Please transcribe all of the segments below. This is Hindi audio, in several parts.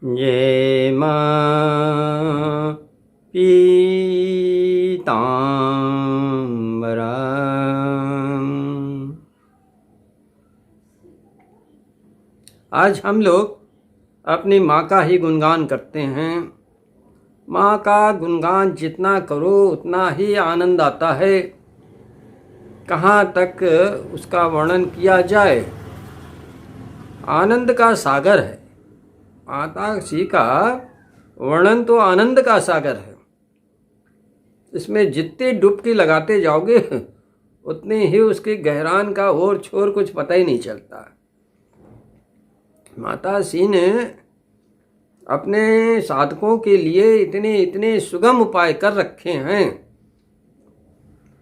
ये मां पीताम्बरा। आज हम लोग अपनी माँ का ही गुणगान करते हैं। माँ का गुणगान जितना करो उतना ही आनंद आता है। कहाँ तक उसका वर्णन किया जाए। आनंद का सागर है। माता श्री का वर्णन तो आनंद का सागर है। इसमें जितनी डुबकी लगाते जाओगे उतनी ही उसकी गहरान का ओर छोर कुछ पता ही नहीं चलता। माता श्री ने अपने साधकों के लिए इतने इतने सुगम उपाय कर रखे हैं।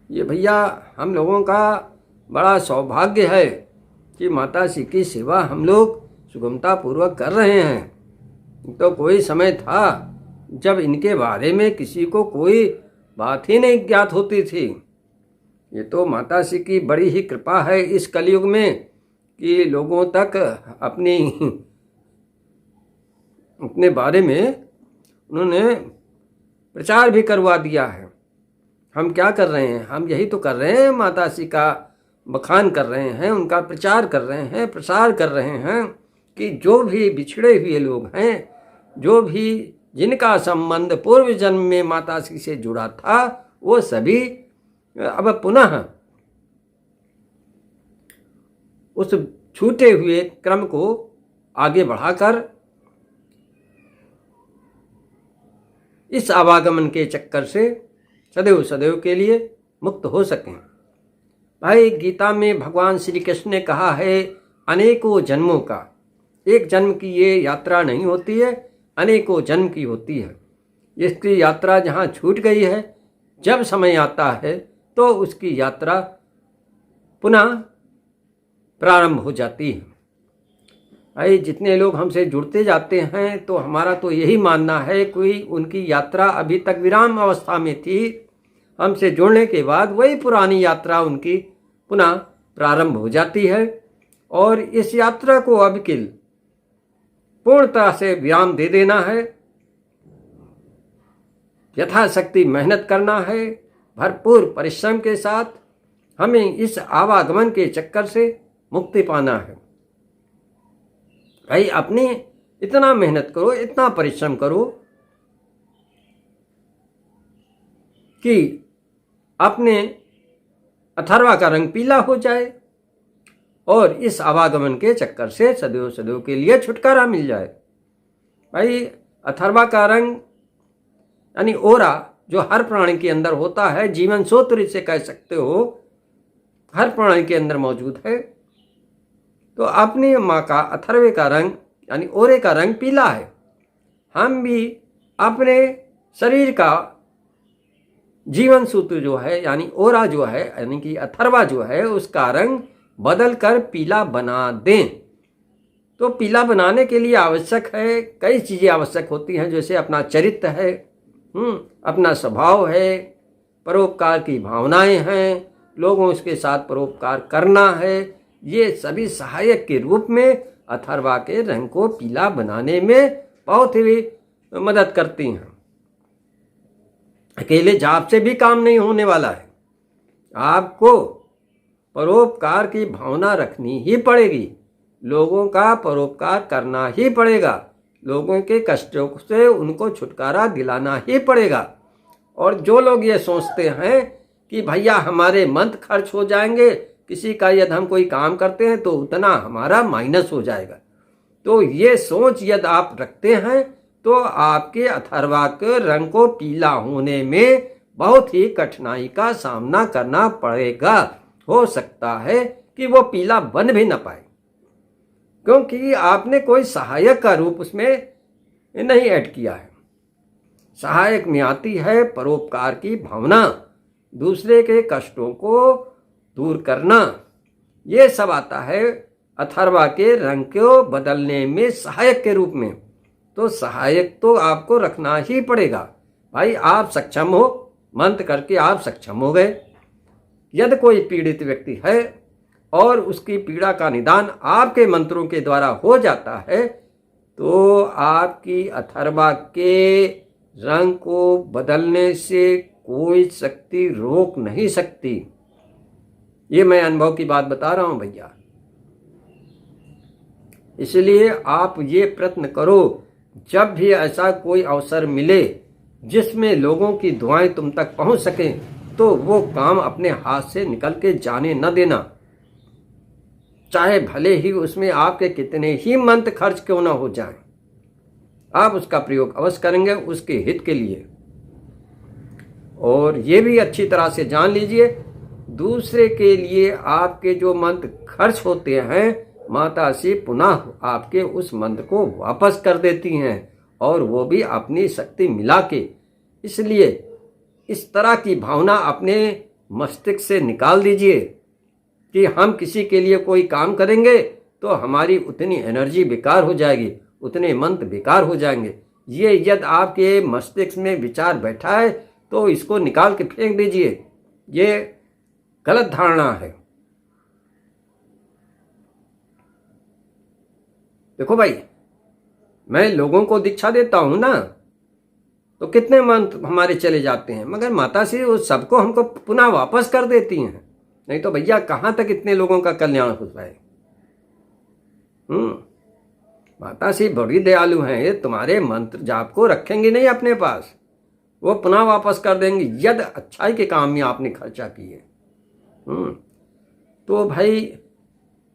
ये भैया हम लोगों का बड़ा सौभाग्य है कि माता श्री की सेवा हम लोग सुगमता पूर्वक कर रहे हैं। तो कोई समय था जब इनके बारे में किसी को कोई बात ही नहीं ज्ञात होती थी। ये तो माता श्री की बड़ी ही कृपा है इस कलयुग में कि लोगों तक अपने बारे में उन्होंने प्रचार भी करवा दिया है। हम क्या कर रहे हैं? हम यही तो कर रहे हैं, माता श्री का बखान कर रहे हैं, उनका प्रचार कर रहे हैं, प्रसार कर रहे हैं कि जो भी बिछड़े हुए लोग हैं, जो भी जिनका संबंध पूर्व जन्म में माता श्री से जुड़ा था, वो सभी अब पुनः उस छूटे हुए क्रम को आगे बढ़ाकर इस आवागमन के चक्कर से सदैव सदैव के लिए मुक्त हो सकें। भाई, गीता में भगवान श्री कृष्ण ने कहा है अनेकों जन्मों का, एक जन्म की ये यात्रा नहीं होती है, अनेकों जन्म की होती है। इसकी यात्रा जहाँ छूट गई है, जब समय आता है तो उसकी यात्रा पुनः प्रारंभ हो जाती है। भाई, जितने लोग हमसे जुड़ते जाते हैं तो हमारा तो यही मानना है कि उनकी यात्रा अभी तक विराम अवस्था में थी। हमसे जुड़ने के बाद वही पुरानी यात्रा उनकी पुनः प्रारंभ हो जाती है और इस यात्रा को अब किल पूर्णतः से विराम दे देना है। यथाशक्ति मेहनत करना है, भरपूर परिश्रम के साथ हमें इस आवागमन के चक्कर से मुक्ति पाना है। भाई, अपने इतना मेहनत करो, इतना परिश्रम करो कि अपने अथर्वा का रंग पीला हो जाए और इस आवागमन के चक्कर से सदैव सदैव के लिए छुटकारा मिल जाए। भाई, अथर्वा का रंग यानी ओरा जो हर प्राणी के अंदर होता है, जीवन सूत्र इसे कह सकते हो, हर प्राणी के अंदर मौजूद है। तो अपनी माँ का अथर्वे का रंग यानी ओरे का रंग पीला है। हम भी अपने शरीर का जीवन सूत्र जो है यानी ओरा जो है यानी कि अथर्वा जो है उसका रंग बदल कर पीला बना दें। तो पीला बनाने के लिए आवश्यक है, कई चीज़ें आवश्यक होती हैं, जैसे अपना चरित्र है, अपना स्वभाव है, परोपकार की भावनाएं हैं, लोगों के साथ परोपकार करना है। ये सभी सहायक के रूप में अथर्वा के रंग को पीला बनाने में बहुत ही मदद करती हैं। अकेले जाप से भी काम नहीं होने वाला है। आपको परोपकार की भावना रखनी ही पड़ेगी, लोगों का परोपकार करना ही पड़ेगा, लोगों के कष्टों से उनको छुटकारा दिलाना ही पड़ेगा। और जो लोग ये सोचते हैं कि भैया हमारे मंत्र खर्च हो जाएंगे, किसी का यदि हम कोई काम करते हैं तो उतना हमारा माइनस हो जाएगा, तो ये सोच यदि आप रखते हैं तो आपके अथर्वा के रंग को पीला होने में बहुत ही कठिनाई का सामना करना पड़ेगा। हो सकता है कि वो पीला बन भी न पाए, क्योंकि आपने कोई सहायक का रूप उसमें नहीं ऐड किया है। सहायक में आती है परोपकार की भावना, दूसरे के कष्टों को दूर करना, ये सब आता है अथर्वा के रंग को बदलने में सहायक के रूप में। तो सहायक तो आपको रखना ही पड़ेगा। भाई, आप सक्षम हो, मंत्र करके आप सक्षम हो गए। यदि कोई पीड़ित व्यक्ति है और उसकी पीड़ा का निदान आपके मंत्रों के द्वारा हो जाता है तो आपकी अथर्वा के रंग को बदलने से कोई शक्ति रोक नहीं सकती। ये मैं अनुभव की बात बता रहा हूं भैया। इसलिए आप ये प्रयत्न करो, जब भी ऐसा कोई अवसर मिले जिसमें लोगों की दुआएं तुम तक पहुंच सकें, तो वो काम अपने हाथ से निकल के जाने न देना। चाहे भले ही उसमें आपके कितने ही मंत्र खर्च क्यों ना हो जाएं, आप उसका प्रयोग अवश्य करेंगे उसके हित के लिए। और ये भी अच्छी तरह से जान लीजिए, दूसरे के लिए आपके जो मंत्र खर्च होते हैं, माता श्री पुनः आपके उस मंत्र को वापस कर देती हैं, और वो भी अपनी शक्ति मिला के। इसलिए इस तरह की भावना अपने मस्तिष्क से निकाल दीजिए कि हम किसी के लिए कोई काम करेंगे तो हमारी उतनी एनर्जी बेकार हो जाएगी, उतने मंत्र बेकार हो जाएंगे। ये यदि आपके मस्तिष्क में विचार बैठा है तो इसको निकाल के फेंक दीजिए। ये गलत धारणा है। देखो भाई, मैं लोगों को दीक्षा देता हूं ना, तो कितने मंत्र हमारे चले जाते हैं, मगर माता श्री उस सबको हमको पुनः वापस कर देती हैं। नहीं तो भैया कहां तक इतने लोगों का कल्याण हो पाए। माता श्री बड़ी दयालु हैं, ये तुम्हारे मंत्र जाप को रखेंगे नहीं अपने पास, वो पुनः वापस कर देंगे यदि अच्छाई के काम में आपने खर्चा किए। तो भाई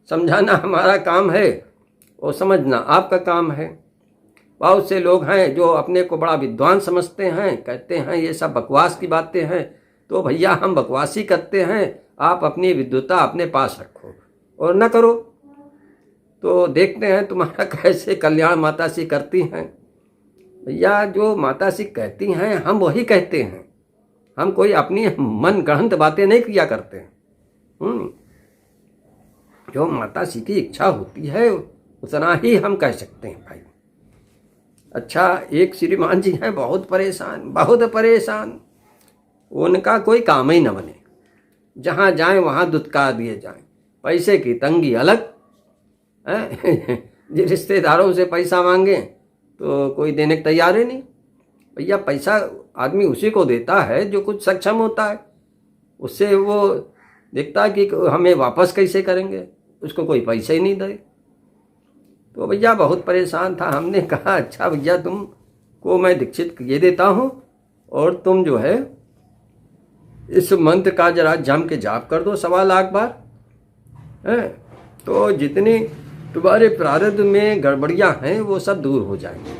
समझाना हमारा काम है और समझना आपका काम है। बहुत से लोग हैं जो अपने को बड़ा विद्वान समझते हैं, कहते हैं ये सब बकवास की बातें हैं। तो भैया हम बकवासी करते हैं, आप अपनी विद्वता अपने पास रखो और न करो, तो देखते हैं तुम्हारा कैसे कल्याण माता श्री करती हैं। भैया जो माता श्री कहती हैं हम वही कहते हैं, हम कोई अपनी मन गढ़ंत बातें नहीं किया करते हैं। जो माता श्री की इच्छा होती है उतना ही हम कह सकते हैं भाई। अच्छा, एक श्रीमान जी हैं बहुत परेशान, उनका कोई काम ही न बने, जहाँ जाएं वहाँ दुत्कार दिए जाएं, पैसे की तंगी अलग है। रिश्तेदारों से पैसा मांगे तो कोई देने को तैयार ही नहीं। भैया पैसा आदमी उसी को देता है जो कुछ सक्षम होता है, उससे वो देखता है कि हमें वापस कैसे करेंगे, उसको कोई पैसा ही नहीं दे। तो भैया बहुत परेशान था। हमने कहा अच्छा भैया तुमको मैं दीक्षित ये देता हूँ और तुम जो है इस मंत्र का जरा जम के जाप कर दो 1.25 लाख बार है, तो जितनी तुम्हारे प्रारब्ध में गड़बड़ियाँ हैं वो सब दूर हो जाएंगी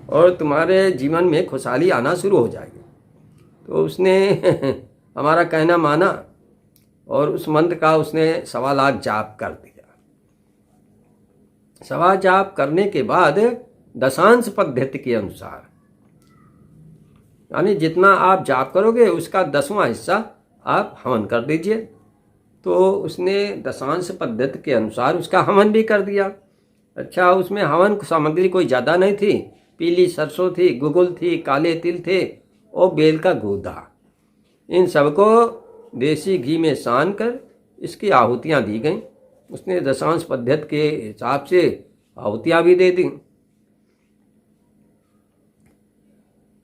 और तुम्हारे जीवन में खुशहाली आना शुरू हो जाएगी। तो उसने हमारा कहना माना और उस मंत्र का उसने 1.25 लाख जाप कर दिया। 1.25 जाप करने के बाद दशांश पद्धति के अनुसार, यानी जितना आप जाप करोगे उसका 10वां हिस्सा आप हवन कर दीजिए। तो उसने दशांश पद्धति के अनुसार उसका हवन भी कर दिया। अच्छा, उसमें हवन सामग्री कोई ज़्यादा नहीं थी, पीली सरसों थी, गुगुल थी, काले तिल थे और बेल का गूदा। इन सबको देसी घी में सान कर इसकी आहुतियाँ दी गईं। उसने दशांश पद्धति के हिसाब से आहुतियाँ भी दे दी।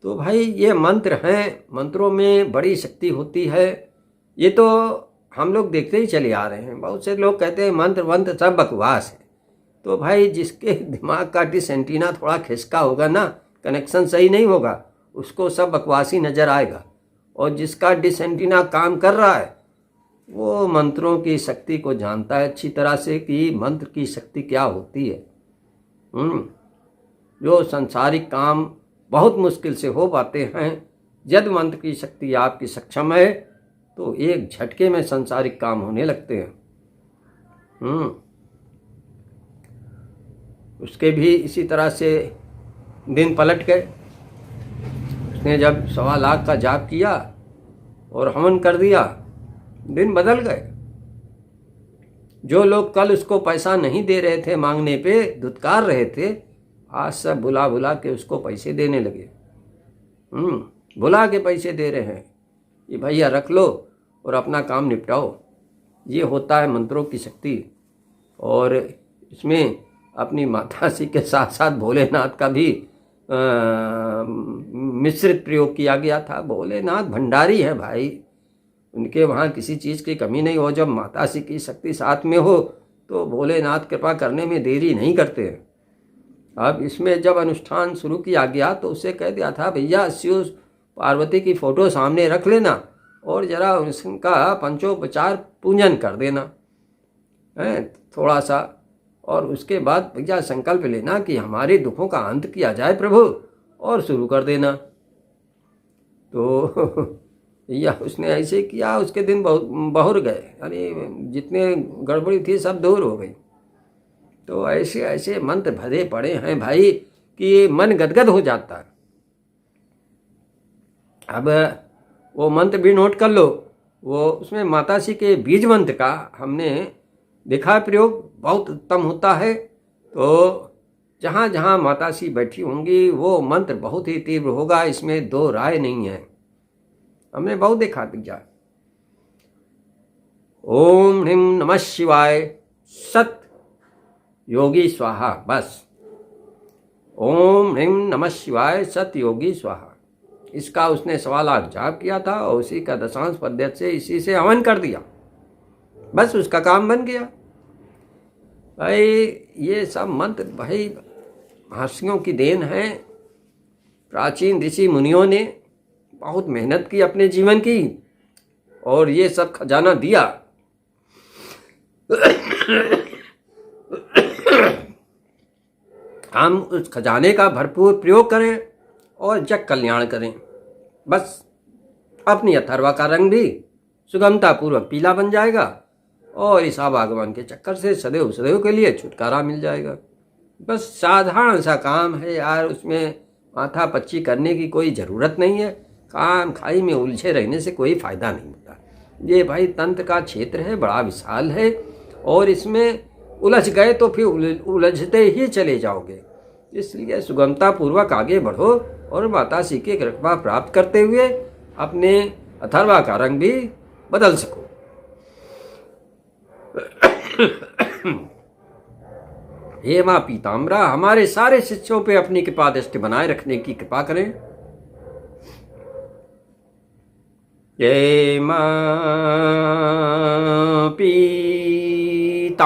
तो भाई ये मंत्र हैं, मंत्रों में बड़ी शक्ति होती है। ये तो हम लोग देखते ही चले आ रहे हैं। बहुत से लोग कहते हैं मंत्र वंत्र सब बकवास है। तो भाई जिसके दिमाग का डिश एंटीना थोड़ा खिसका होगा ना, कनेक्शन सही नहीं होगा, उसको सब बकवासी नज़र आएगा। और जिसका डिश एंटीना काम कर रहा है वो मंत्रों की शक्ति को जानता है अच्छी तरह से कि मंत्र की शक्ति क्या होती है। जो संसारिक काम बहुत मुश्किल से हो पाते हैं, यदि मंत्र की शक्ति आपकी सक्षम है तो एक झटके में संसारिक काम होने लगते हैं। उसके भी इसी तरह से दिन पलट गए। उसने जब 1.25 लाख का जाप किया और हवन कर दिया, दिन बदल गए। जो लोग कल उसको पैसा नहीं दे रहे थे, मांगने पे धुतकार रहे थे, आज सब बुला बुला के उसको पैसे देने लगे। बुला के पैसे दे रहे हैं, ये भैया रख लो और अपना काम निपटाओ। ये होता है मंत्रों की शक्ति। और इसमें अपनी माताश्री के साथ साथ भोलेनाथ का भी मिश्रित प्रयोग किया गया था। भोलेनाथ भंडारी है भाई, उनके वहाँ किसी चीज़ की कमी नहीं हो। जब माताश्री की शक्ति साथ में हो तो भोलेनाथ कृपा करने में देरी नहीं करते हैं। अब इसमें जब अनुष्ठान शुरू किया गया तो उससे कह दिया था, भैया शिव पार्वती की फ़ोटो सामने रख लेना और ज़रा उनका पंचोपचार पूजन कर देना है थोड़ा सा, और उसके बाद भैया संकल्प लेना कि हमारे दुखों का अंत किया जाए प्रभु, और शुरू कर देना। तो या उसने ऐसे किया, उसके दिन बहुर गए, यानी जितने गड़बड़ी थी सब दूर हो गई। तो ऐसे ऐसे मंत्र भरे पड़े हैं भाई कि मन गदगद हो जाता है। अब वो मंत्र भी नोट कर लो, वो उसमें माताश्री के बीज मंत्र का हमने देखा प्रयोग बहुत उत्तम होता है। तो जहाँ जहाँ माताश्री बैठी होंगी वो मंत्र बहुत ही तीव्र होगा, इसमें दो राय नहीं है, हमने बहुत देखा भैया। ओम ह्रीं नमः शिवाय सत योगी स्वाहा, बस ओम ह्रीं नमः शिवाय सत योगी स्वाहा, इसका उसने 1.25 लाख जाप किया था और उसी का दशांश पद्धति से इसी से हवन कर दिया, बस उसका काम बन गया। भाई ये सब मंत्र भाई महर्षियों की देन है। प्राचीन ऋषि मुनियों ने बहुत मेहनत की अपने जीवन की और ये सब खजाना दिया। हम उस खजाने का भरपूर प्रयोग करें और जग कल्याण करें। बस अपनी अथर्वा का रंग भी सुगमता पूर्वक पीला बन जाएगा और इस आवागमन के चक्कर से सदैव सदैव के लिए छुटकारा मिल जाएगा। बस साधारण सा काम है यार, उसमें माथा पच्ची करने की कोई ज़रूरत नहीं है। काम खाई में उलझे रहने से कोई फ़ायदा नहीं होता। ये भाई तंत्र का क्षेत्र है, बड़ा विशाल है और इसमें उलझ गए तो फिर उलझते ही चले जाओगे। इसलिए सुगमता पूर्वक आगे बढ़ो और माताश्री की कृपा प्राप्त करते हुए अपने अथर्वा का रंग भी बदल सको। हे माँ पीताम्बरा, हमारे सारे शिष्यों पे अपनी कृपा दृष्टि बनाए रखने की कृपा करें। हे माँ पीताम्बरा।